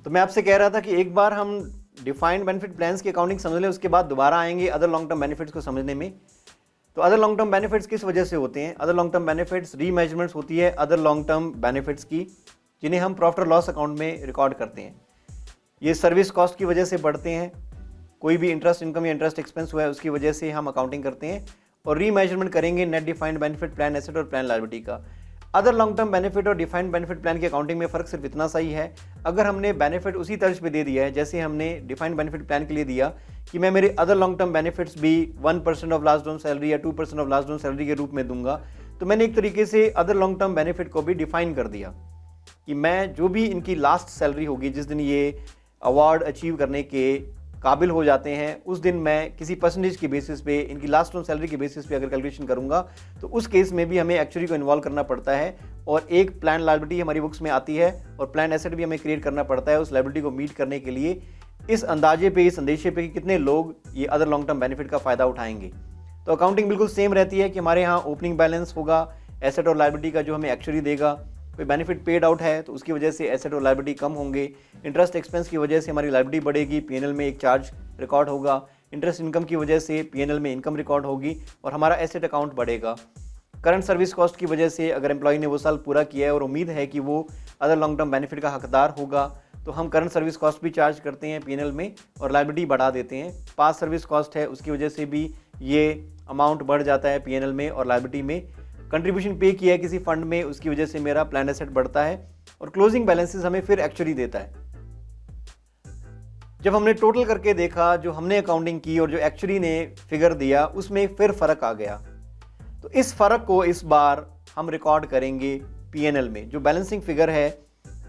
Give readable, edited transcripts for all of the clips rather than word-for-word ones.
तो मैं आपसे कह रहा था कि एक बार हम डिफाइंड बेनिफिट प्लान्स की अकाउंटिंग समझ लें, उसके बाद दोबारा आएंगे अदर लॉन्ग टर्म बेनिफिट्स को समझने में। तो अदर लॉन्ग टर्म बेनिफिट्स किस वजह से होते हैं? अदर लॉन्ग टर्म बेनिफिट्स रीमेजरमेंट्स होती है अदर लॉन्ग टर्म बेनिफिट्स की, जिन्हें हम प्रॉफिट और लॉस अकाउंट में रिकॉर्ड करते हैं। ये सर्विस कॉस्ट की वजह से बढ़ते हैं, कोई भी इंटरेस्ट इनकम या इंटरेस्ट एक्सपेंस हुआ है उसकी वजह से हम अकाउंटिंग करते हैं और रीमेजरमेंट करेंगे net defined benefit plan asset और प्लान लायबिलिटी का। अदर लॉन्ग टर्म बेनिफिट और डिफाइंड बेनिफिट प्लान की अकाउंटिंग में फ़र्क सिर्फ इतना सा ही है, अगर हमने बेनिफिट उसी तर्ज पे दे दिया है जैसे हमने डिफाइंड बेनिफिट प्लान के लिए दिया कि मैं मेरे अदर लॉन्ग टर्म बेनिफिट्स भी 1% ऑफ लास्ट ऑन सैलरी या 2% ऑफ लास्ट ऑन सैलरी के रूप में दूंगा, तो मैंने एक तरीके से अदर लॉन्ग टर्म बेनिफिट को भी डिफाइन कर दिया कि मैं जो भी इनकी लास्ट सैलरी होगी, जिस दिन ये अवार्ड अचीव करने के काबिल हो जाते हैं, उस दिन मैं किसी परसेंटेज के बेसिस पे, इनकी लास्ट ऑन सैलरी के बेसिस पे अगर कैलकुलेशन करूंगा तो उस केस में भी हमें एक्चुअली को इन्वॉल्व करना पड़ता है और एक प्लान लायबिलिटी हमारी बुक्स में आती है और प्लान एसेट भी हमें क्रिएट करना पड़ता है उस लायबिलिटी को मीट करने के लिए, इस अंदाजे पे, इस अंदेशे पे कि कितने लोग ये अदर लॉन्ग टर्म बेनिफिट का फ़ायदा उठाएंगे। तो अकाउंटिंग बिल्कुल सेम रहती है कि हमारे यहाँ ओपनिंग बैलेंस होगा एसेट और लायबिलिटी का जो हमें एक्चुअली देगा, कोई बेनिफिट पेड आउट है तो उसकी वजह से एसेट और लायबिलिटी कम होंगे, इंटरेस्ट एक्सपेंस की वजह से हमारी लायबिलिटी बढ़ेगी, पीएनएल में एक चार्ज रिकॉर्ड होगा, इंटरेस्ट इनकम की वजह से पीएनएल में इनकम रिकॉर्ड होगी और हमारा एसेट अकाउंट बढ़ेगा। करंट सर्विस कॉस्ट की वजह से अगर एम्प्लॉय ने वो साल पूरा किया है और उम्मीद है कि वो अदर लॉन्ग टर्म बेनिफिट का हकदार होगा, तो हम करंट सर्विस कॉस्ट भी चार्ज करते हैं पीएनएल में और लायबिलिटी बढ़ा देते हैं। पास सर्विस कॉस्ट है उसकी वजह से भी ये अमाउंट बढ़ जाता है पीएनएल में और लायबिलिटी में। कंट्रीब्यूशन पे किया है किसी फंड में, उसकी वजह से मेरा प्लान एसेट बढ़ता है और क्लोजिंग बैलेंसेस हमें फिर एक्चुअली देता है। जब हमने टोटल करके देखा, जो हमने अकाउंटिंग की और जो एक्चुअली ने फिगर दिया, उसमें फिर फर्क आ गया। तो इस फर्क को इस बार हम रिकॉर्ड करेंगे पीएनएल में। जो बैलेंसिंग फिगर है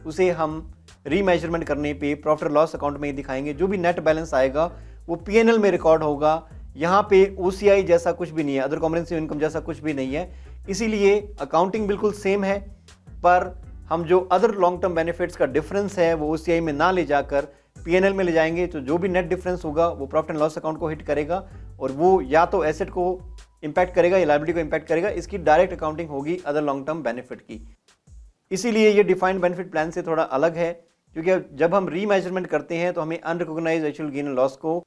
उसे हम रीमेजरमेंट करने पे प्रॉफिट और लॉस अकाउंट में ही दिखाएंगे। जो भी नेट बैलेंस आएगा वो पीएनएल में रिकॉर्ड होगा। यहाँ पे ओसीआई जैसा कुछ भी नहीं है, अदर कॉम्प्रिहेंसिव इनकम जैसा कुछ भी नहीं है, इसीलिए अकाउंटिंग बिल्कुल सेम है, पर हम जो अदर लॉन्ग टर्म बेनिफिट्स का डिफरेंस है वो ओसीआई में ना ले जाकर पीएनएल में ले जाएंगे। तो जो भी नेट डिफरेंस होगा वो प्रॉफिट एंड लॉस अकाउंट को हिट करेगा और वो या तो एसेट को इंपैक्ट करेगा या लायबिलिटी को इंपैक्ट करेगा। इसकी डायरेक्ट अकाउंटिंग होगी अदर लॉन्ग टर्म बेनिफिट की। इसीलिए ये डिफाइंड बेनिफिट प्लान से थोड़ा अलग है, क्योंकि जब हम रीमेजरमेंट करते हैं तो हमें unrecognised actual gain and loss को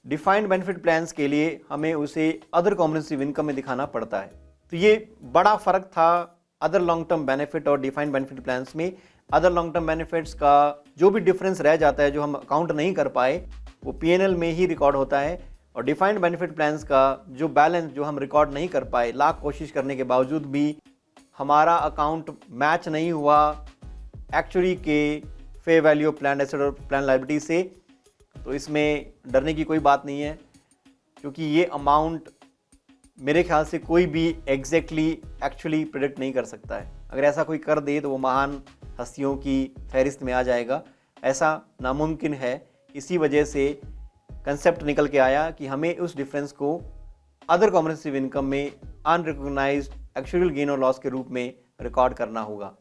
डिफाइंड बेनिफिट प्लान्स के लिए हमें उसे अदर कॉम्प्रिहेंसिव इनकम में दिखाना पड़ता है। तो ये बड़ा फर्क था अदर लॉन्ग टर्म बेनिफिट और डिफाइंड बेनिफिट प्लान्स में। अदर लॉन्ग टर्म बेनिफिट्स का जो भी डिफरेंस रह जाता है, जो हम अकाउंट नहीं कर पाए, वो पीएनएल में ही रिकॉर्ड होता है और डिफाइंड बेनिफिट प्लान्स का जो बैलेंस जो हम रिकॉर्ड नहीं कर पाए, लाख कोशिश करने के बावजूद भी हमारा अकाउंट मैच नहीं हुआ एक्चुअली के फेयर वैल्यू प्लान एसेट और प्लान लायबिलिटी से, तो इसमें डरने की कोई बात नहीं है, क्योंकि ये अमाउंट मेरे ख्याल से कोई भी एग्जैक्टली एक्चुअली प्रेडिक्ट नहीं कर सकता है। अगर ऐसा कोई कर दे तो वो महान हस्तियों की फहरिस्त में आ जाएगा, ऐसा नामुमकिन है। इसी वजह से कंसेप्ट निकल के आया कि हमें उस डिफरेंस को अदर कॉम्प्रिहेंसिव इनकम में अनरिकॉग्नाइज्ड एक्चुअल गेन और लॉस के रूप में रिकॉर्ड करना होगा।